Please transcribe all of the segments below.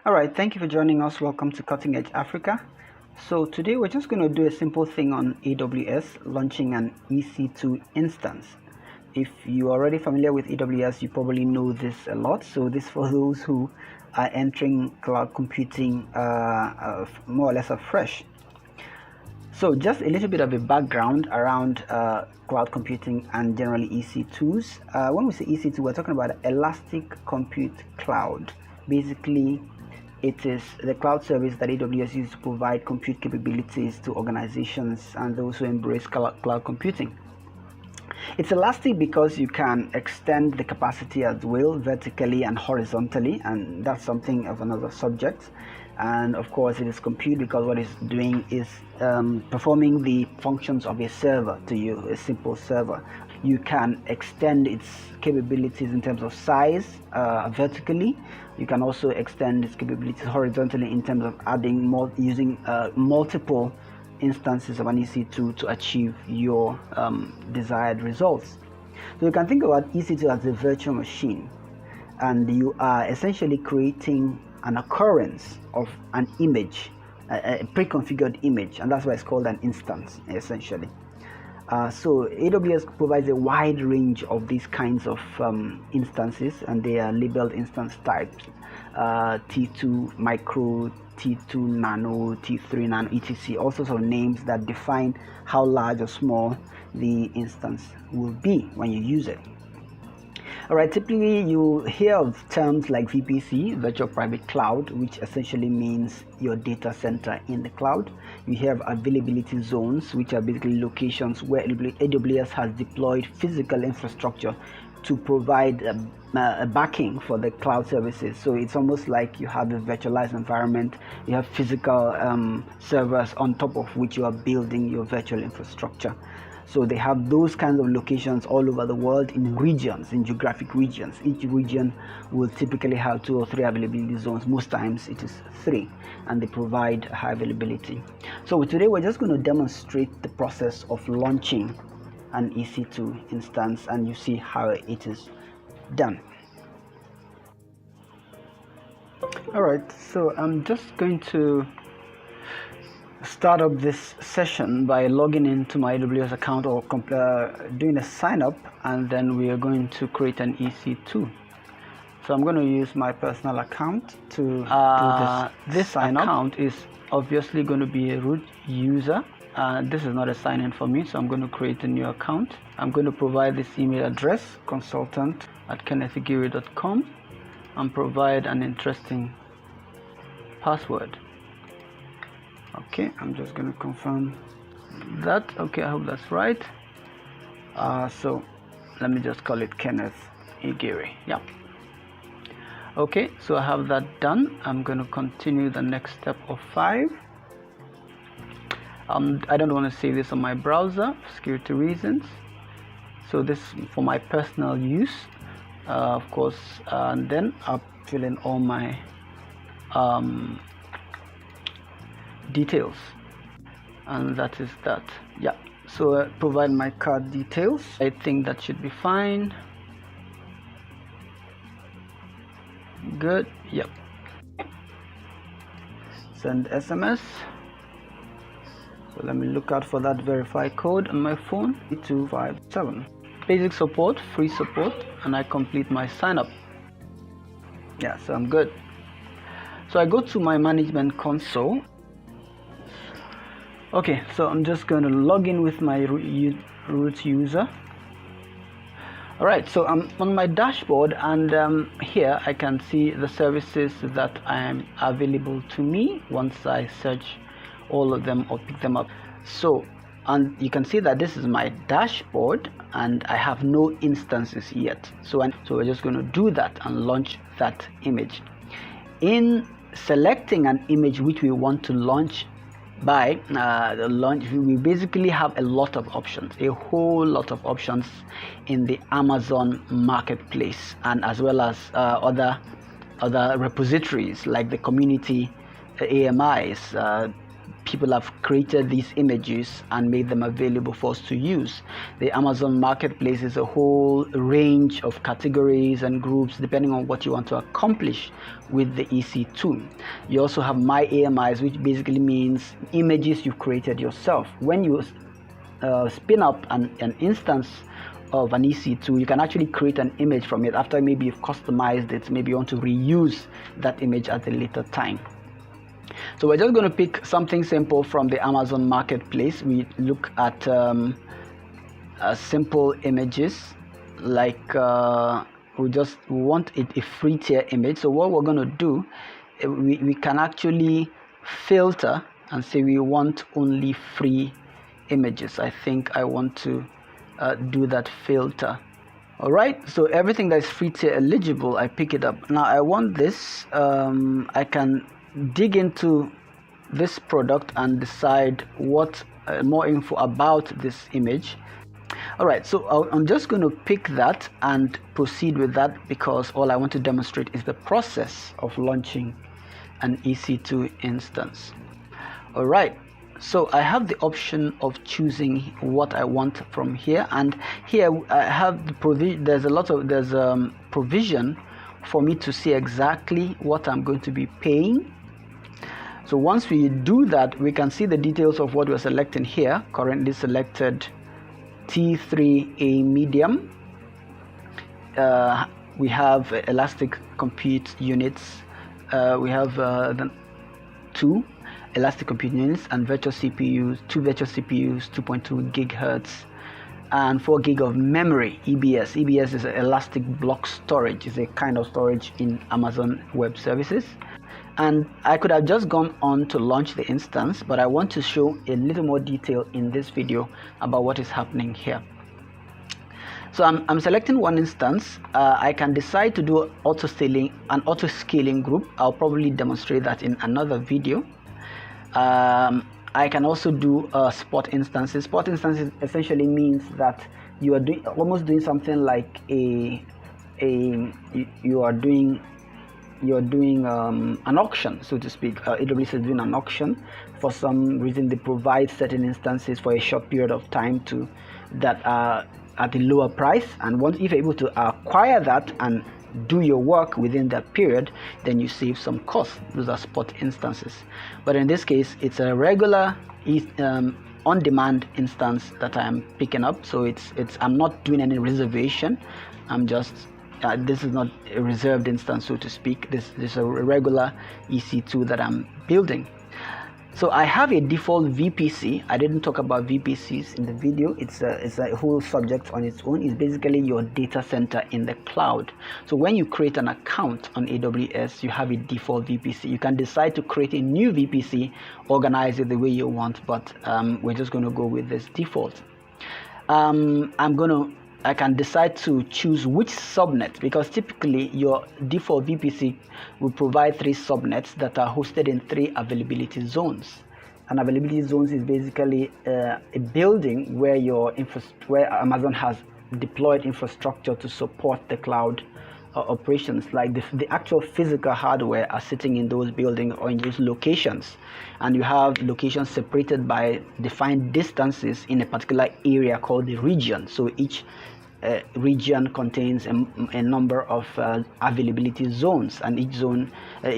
All right, thank you for joining us. Welcome to Cutting Edge Africa. So today we're just going to do a simple thing on AWS, launching an EC2 instance. If you're already familiar with AWS, you probably know this a lot. So this for those who are entering cloud computing more or less afresh. So just a little bit of a background around cloud computing and generally EC2s. When we say EC2, we're talking about Elastic Compute Cloud. Basically, it is the cloud service that AWS uses to provide compute capabilities to organizations and those who embrace cloud computing. It's elastic because you can extend the capacity at will, vertically and horizontally, and that's something of another subject. And of course, it is compute because what it's doing is performing the functions of a server to you, a simple server. You can extend its capabilities in terms of size vertically. You can also extend its capabilities horizontally in terms of adding using multiple instances of an EC2 to achieve your desired results. So you can think about EC2 as a virtual machine, and you are essentially creating an occurrence of an image, a pre-configured image, and that's why it's called an instance essentially. So AWS provides a wide range of these kinds of instances, and they are labeled instance types: T2 micro, T2 nano, T3 nano, etc. All sorts of names that define how large or small the instance will be when you use it. All right, typically you hear of terms like VPC, Virtual Private Cloud, which essentially means your data center in the cloud. You hear of availability zones, which are basically locations where AWS has deployed physical infrastructure to provide a backing for the cloud services. So it's almost like you have a virtualized environment, you have physical servers on top of which you are building your virtual infrastructure. So they have those kinds of locations all over the world in regions, in geographic regions. Each region will typically have 2 or 3 availability zones. Most times it is 3, and they provide high availability. So today we're just going to demonstrate the process of launching an EC2 instance, and you see how it is done. All right, so I'm just going to start up this session by logging into my AWS account or doing a sign up, and then we are going to create an EC2. So I'm going to use my personal account to do this. This account is obviously going to be a root user. This is not a sign-in for me, so I'm going to create a new account. I'm going to provide this email address, consultant@kennethigiri.com, and provide an interesting password. Okay, I'm just going to confirm that. Okay, I hope that's right. So let me just call it Kenneth Igiri. Yeah. Okay, so I have that done. I'm going to continue the next step of 5. I don't want to save this on my browser for security reasons. So this is for my personal use, of course, and then I'll fill in all my details, and that is that. Yeah, so provide my card details. I think that should be fine. Good. Yep. Send SMS. So let me look out for that verify code on my phone. 257. Basic support, free support, and I complete my sign up. Yeah, so I'm good. So I go to my management console. Okay, so I'm just going to log in with my root user. All right, so I'm on my dashboard, and here I can see the services that are available to me once I search all of them or pick them up. So, and you can see that this is my dashboard, and I have no instances yet. So we're just going to do that and launch that image. In selecting an image which we want to launch by we basically have a lot of options, a whole lot of options in the Amazon marketplace, and as well as other repositories like the community AMIs, people have created these images and made them available for us to use. The Amazon Marketplace is a whole range of categories and groups depending on what you want to accomplish with the EC2. You also have My AMIs, which basically means images you've created yourself. When you spin up an instance of an EC2, you can actually create an image from it after maybe you've customized it. Maybe you want to reuse that image at a later time. So we're just going to pick something simple from the Amazon Marketplace. We look at simple images, like we want a free tier image. So what we're going to do, we can actually filter and say we want only free images. I think I want to do that filter. All right, so everything that is free tier eligible, I pick it up. Now I want this. I can dig into this product and decide what more info about this image. All right, so I'm just going to pick that and proceed with that, because all I want to demonstrate is the process of launching an EC2 instance. All right, so I have the option of choosing what I want from here, and here I have the provision. There's provision for me to see exactly what I'm going to be paying. So once we do that, we can see the details of what we're selecting here. Currently selected T3A medium. We have elastic compute units. We have the 2 elastic compute units and virtual CPUs, 2 virtual CPUs, 2.2 gigahertz, and 4 gig of memory. EBS. EBS is elastic block storage. It's a kind of storage in Amazon Web Services. And I could have just gone on to launch the instance, but I want to show a little more detail in this video about what is happening here. So I'm selecting one instance. I can decide to do auto scaling group. I'll probably demonstrate that in another video. I can also do spot instances. Spot instances essentially means that you are almost doing something like you're doing an auction, so to speak. AWS is doing an auction. For some reason, they provide certain instances for a short period of time that are at a lower price, and once if you're able to acquire that and do your work within that period, then you save some costs. Those are spot instances. But in this case, it's a regular on-demand instance that I'm picking up. So I'm not doing any reservation. I'm just this is not a reserved instance, so to speak. This is a regular EC2 that I'm building. So I have a default VPC. I didn't talk about VPCs in the video. It's a whole subject on its own. It's basically your data center in the cloud. So when you create an account on AWS, you have a default VPC. You can decide to create a new VPC, organize it the way you want, but we're just going to go with this default. I can decide to choose which subnet, because typically your default VPC will provide 3 subnets that are hosted in 3 availability zones. An availability zones is basically a building where where Amazon has deployed infrastructure to support the cloud operations. Like the actual physical hardware are sitting in those buildings or in those locations, and you have locations separated by defined distances in a particular area called the region. So each region contains a number of availability zones, and each zone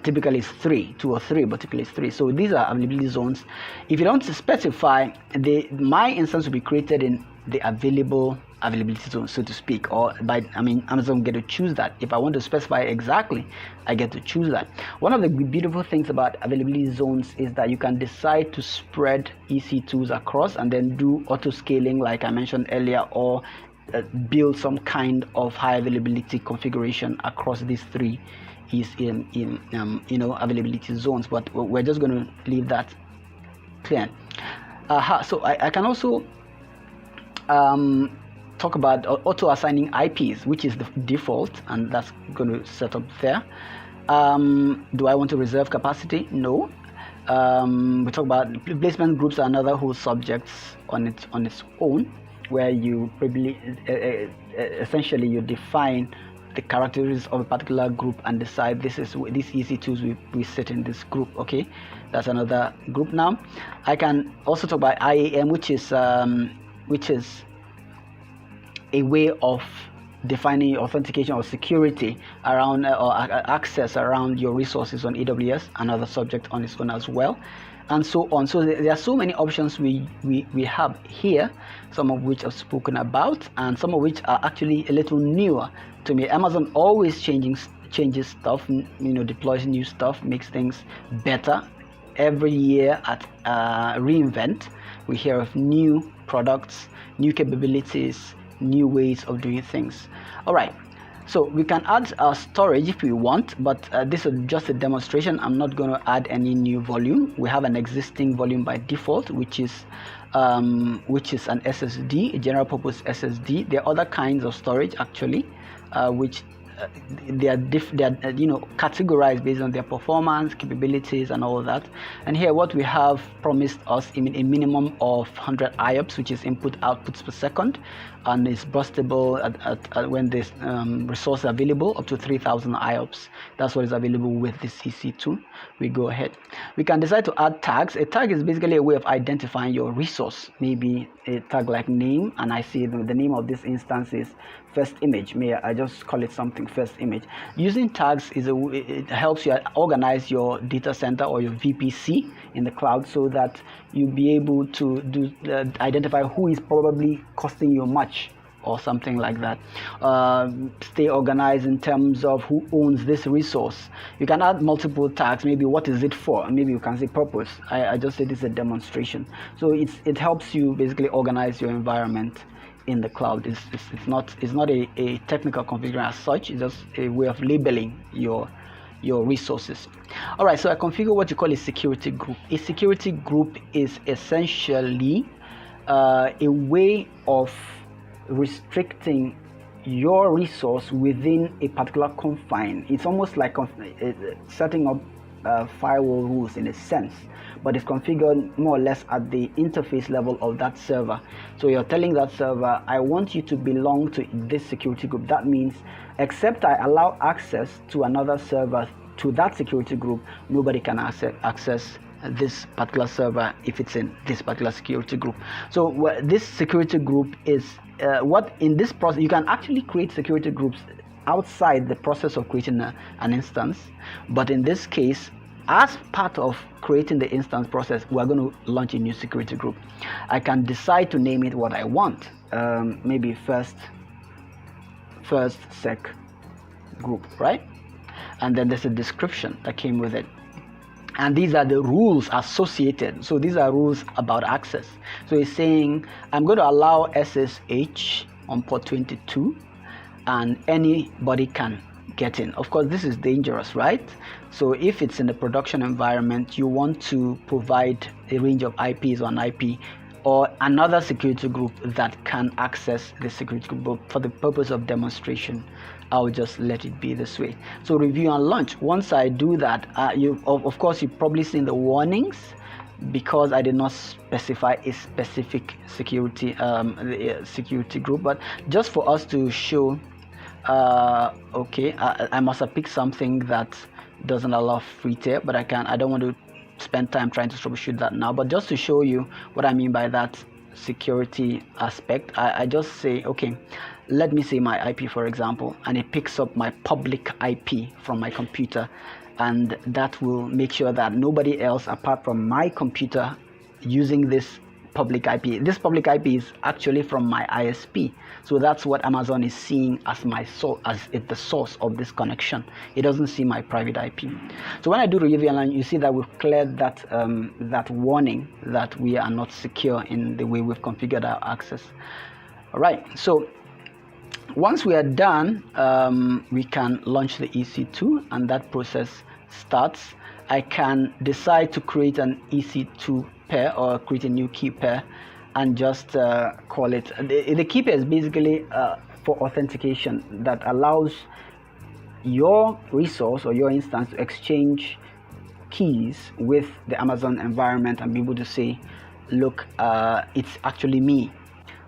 typically is 2 or 3, but typically it's 3. So these are availability zones. If you don't specify, my instance will be created in the availability zone, so to speak, or Amazon get to choose that. If I want to specify exactly, I get to choose that. One of the beautiful things about availability zones is that you can decide to spread EC2s across and then do auto scaling, like I mentioned earlier, or build some kind of high availability configuration across these 3 availability zones. But we're just going to leave that clear. So I can also talk about auto assigning IPs, which is the default, and that's going to set up there. Do I want to reserve capacity? No. We talk about placement groups are another whole subjects on its own, where you probably essentially you define the characteristics of a particular group and decide these EC2s we sit in this group. Okay, that's another group. Now I can also talk about IAM, which is a way of defining authentication or security around or access around your resources on AWS, another subject on its own as well, and so on. So there are so many options we have here, some of which I've spoken about and some of which are actually a little newer to me. Amazon always changes stuff, deploys new stuff, makes things better every year. At reInvent, we hear of new products, new capabilities, new ways of doing things. All right, so we can add storage if we want, but this is just a demonstration. I'm not going to add any new volume. We have an existing volume by default, which is an SSD, a general purpose SSD. There are other kinds of storage actually, which they are categorized based on their performance, capabilities, and all of that. And here what we have promised us a minimum of 100 IOPS, which is input outputs per second, and is burstable at when this resource is available, up to 3000 IOPS. That's what is available with this EC2. We go ahead. We can decide to add tags. A tag is basically a way of identifying your resource. Maybe a tag like name, and I see the name of this instance is first image. May I just call it something first image. Using tags it helps you organize your data center or your VPC in the cloud, so that you'll be able to identify who is probably costing you much or something like that. Stay organized in terms of who owns this resource. You can add multiple tags. Maybe what is it for? Maybe you can say purpose. I just said it's a demonstration. So it helps you basically organize your environment in the cloud. It's not a technical configuration as such. It's just a way of labeling your resources. All right, so I configure what you call a security group. A security group is essentially a way of restricting your resource within a particular confine. It's almost like setting up firewall rules in a sense, but it's configured more or less at the interface level of that server. So you're telling that server, I want you to belong to this security group. That means except I allow access to another server to that security group, nobody can access this particular server if it's in this particular security group. So this security group is what in this process you can actually create security groups outside the process of creating an instance, but in this case, as part of creating the instance process, we're going to launch a new security group. I can decide to name it what I want, maybe first sec group, right? And then there's a description that came with it. And these are the rules associated. So these are rules about access. So it's saying, I'm going to allow SSH on port 22, and anybody can get in. Of course, this is dangerous, right? So if it's in a production environment, you want to provide a range of IPs on IP or another security group that can access the security group. But for the purpose of demonstration, I'll just let it be this way. So review and launch. Once I do that, of course you've probably seen the warnings because I did not specify a specific security group, but just for us to show, okay, I must have picked something that doesn't allow free tier, but I don't want to spend time trying to troubleshoot that now. But just to show you what I mean by that security aspect, I just say, okay, let me say my IP, for example, and it picks up my public IP from my computer, and that will make sure that nobody else apart from my computer using this public IP. This public IP is actually from my ISP, so that's what Amazon is seeing as my source, as the source of this connection. It doesn't see my private IP. So when I do review and you see that we've cleared that that warning that we are not secure in the way we've configured our access. All right, so once we are done, we can launch the EC2, and that process starts. I can decide to create an EC2 pair or create a new key pair and just call it. The key pair is basically for authentication that allows your resource or your instance to exchange keys with the Amazon environment and be able to say, look, it's actually me.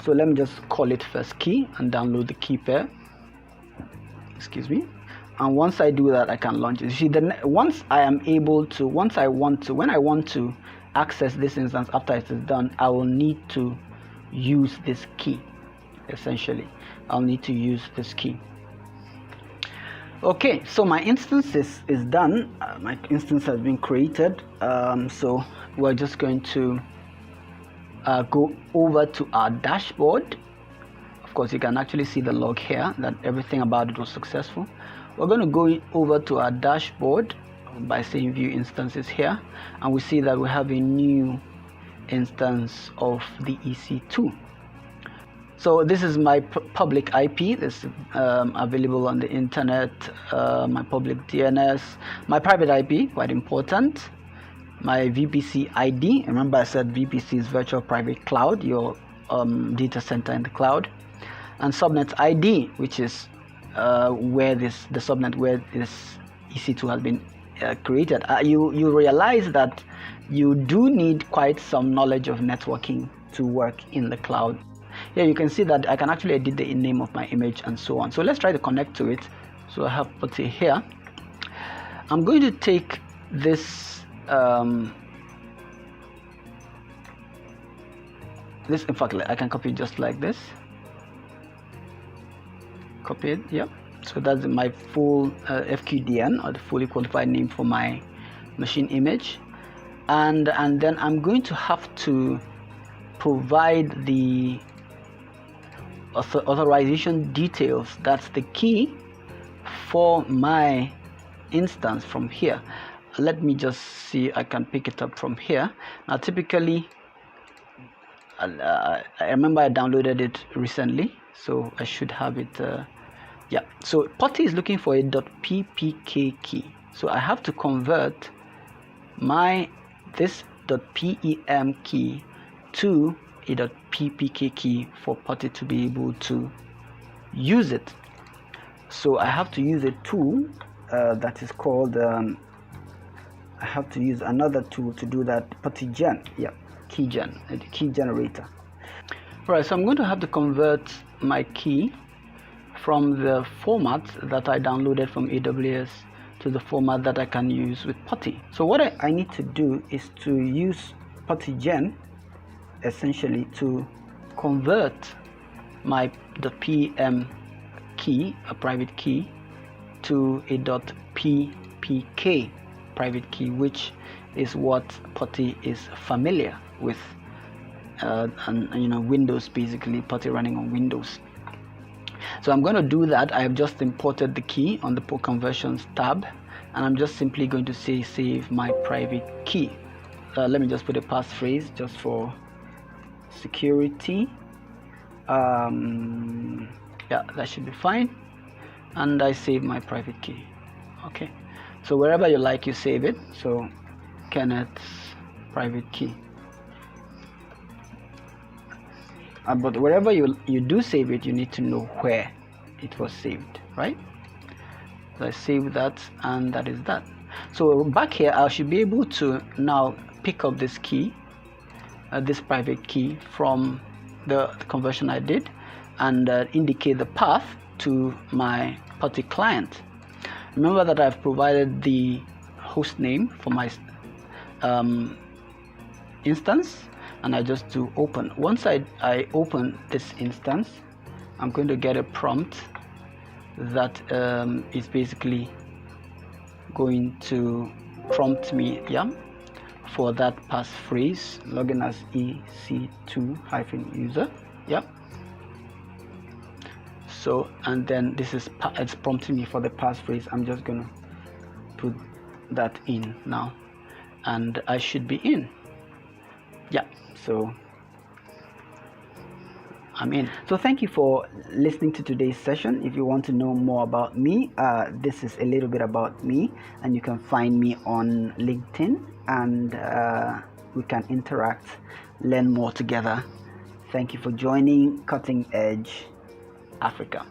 So let me just call it first key and download the key pair. excuse me. And once I do that, I can launch it. You see, once I want to access this instance after it is done, I will need to use this key. Essentially, I'll need to use this key. Okay, so my instance is done. My instance has been created. So we're just going to go over to our dashboard. Of course, you can actually see the log here that everything about it was successful. We're going to go over to our dashboard by saying view instances here, and we see that we have a new instance of the EC2. So this is my public IP. This is available on the internet, my public DNS, my private IP, quite important, my VPC ID. Remember I said VPC is virtual private cloud, your data center in the cloud, and subnet ID, which is the subnet where this EC2 has been created. You realize that you do need quite some knowledge of networking to work in the cloud. Here you can see that I can actually edit the name of my image and so on. So let's try to connect to it. So I have put it here. I'm going to take this in fact, I can copy it just like this. Copy it, yeah. So that's my full FQDN, or the fully qualified name for my machine image, and then I'm going to have to provide the authorization details. That's the key for my instance from here. Let me just see, I can pick it up from here. Now typically I remember I downloaded it recently, so I should have it. Yeah, so PuTTY is looking for a .ppk key, so I have to convert this .pem key to a .ppk key for PuTTY to be able to use it. So I have to use a tool that is called I have to use another tool to do that, PuTTyGen, yeah, key generator. Right, so I'm going to have to convert my key from the format that I downloaded from AWS to the format that I can use with PuTTY. So what I need to do is to use PuTTyGen essentially to convert my .pem key, a private key, to a .ppk private key, which is what PuTTY is familiar with, and Windows, basically PuTTY running on Windows. So I'm going to do that. I have just imported the key on the port conversions tab, and I'm just simply going to say save my private key. Let me just put a passphrase just for security. Yeah, that should be fine, and I save my private key. Okay, so wherever you like, you save it. So Kenneth's private key. But wherever you do save it, you need to know where it was saved, right? So I save that, and that is that. So back here, I should be able to now pick up this key, this private key from the conversion I did, and indicate the path to my PuTTY client. Remember that I've provided the host name for my instance, and I just do open. Once I open this instance, I'm going to get a prompt that is basically going to prompt me, yeah, for that passphrase, login as EC2-user, yeah. So, and then it's prompting me for the passphrase. I'm just gonna put that in now, and I should be in. Yeah, so I'm in. So thank you for listening to today's session. If you want to know more about me, this is a little bit about me, and you can find me on LinkedIn, and we can interact, learn more together. Thank you for joining Cutting Edge Africa.